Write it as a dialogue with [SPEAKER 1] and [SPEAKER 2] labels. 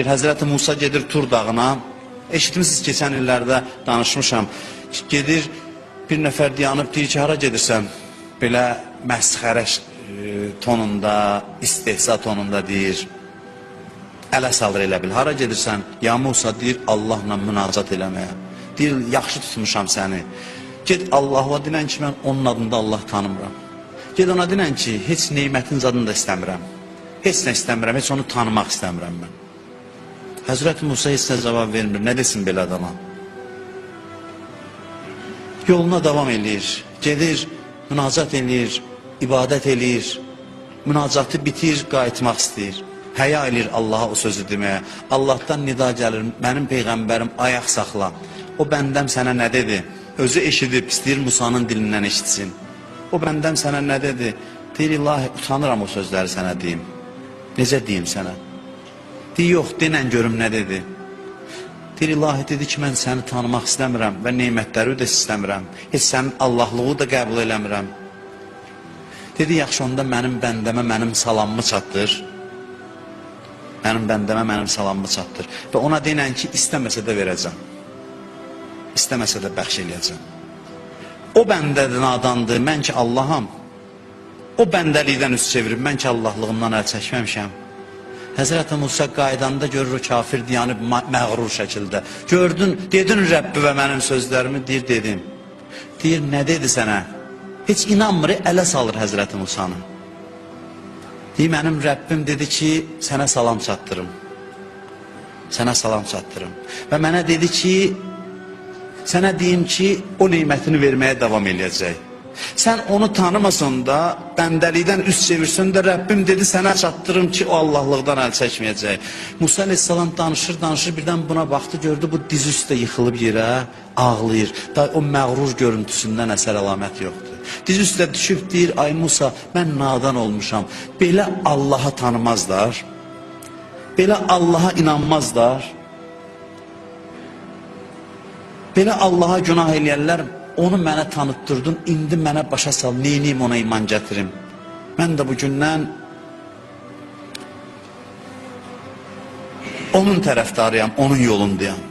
[SPEAKER 1] Həzrəti Musa gedir Tur dağına. Eşitmişsiniz, keçən illərdə danışmışam. Gedir, bir nəfər dayanıb deyir ki, hara gedirsən? Belə məsxərə tonunda, istehza tonunda deyir. Ələ salır elə bil. Hara gedirsən? Ya Musa deyir, Allahla münacat eləməyə. Deyir, yaxşı tutmuşam səni. Ged Allah'a dinən ki, mən onun adında Allah tanımıram. Ged ona dinən ki, heç neymətin zadını da istəmirəm. Heç nə istəmirəm, heç onu tanımaq istəmirəm mən. Həzrət Musa heç nə cavab vermir, nə desin belə adama? Yoluna davam edir, gedir, münacat edir, ibadət edir, münacatı bitir, qayıtmaq istəyir. Həya edir Allaha o sözü deməyə. Allahdan nida gəlir, mənim Peyğəmbərim ayaq saxla. O bəndəm sənə nə dedi? Özü eşidib, istəyir Musanın dilindən eşitsin. O bəndəm sənə nə dedi? Deyir, ilahi, utanıram o sözləri sənə deyim. Necə deyim sənə? Deyir, yox, denən görüm nə dedi. Deyir, ilahi, dedi ki, mən səni tanımaq istəmirəm və neymətləri də istəmirəm. Heç sənin Allahlığı da qəbul eləmirəm. Dedi, yaxşı, onda mənim bəndəmə mənim salamımı çatdır. Mənim bəndəmə mənim salamımı çatdır. Və ona denən ki, istəməsə də verəcəm. İstəməsə də bəxş eləyəcəm. O bəndədir nadandır, mən ki Allaham. O bəndəlikdən üst çevirib, mən ki Allahlığımdan əl çəkməmişəm. Həzrət Musa qaydanda görür o kafir diyanıb məğrur şəkildə. Gördün, dedin Rəbbi və mənim sözlərimi, deyir, dedim. Deyir, nə dedi sənə? Heç inanmır, ələ salır Həzrət Musanı. Deyir, mənim Rəbbim dedi ki, sənə salam çatdırım. Sənə salam çatdırım. Və mənə dedi ki, sənə deyim ki, o neymətini verməyə davam eləyəcək. Sən onu tanımasan da, bəndəlikdən üst çevirsən də, Rəbbim dedi sənə çatdırım ki, o Allahlıqdan əl çəkməyəcək. Musa aleyhissalam danışır, birdən buna baxdı, gördü, bu diz üstə yıxılıb yerə, ağlayır. Da o məğrur görüntüsündən əsər əlamət yoxdur. Diz üstə düşüb deyir, ay Musa, mən nadan olmuşam. Belə Allah'a tanımazlar, belə Allah'a inanmazlar, belə Allah'a günah eləyərlər. Onu mənə tanıtdırdın, indi mənə başa sal, neyiniyim ona iman gətirim. Mən də bu gündən onun tərəfdarıyam, onun yolundayam.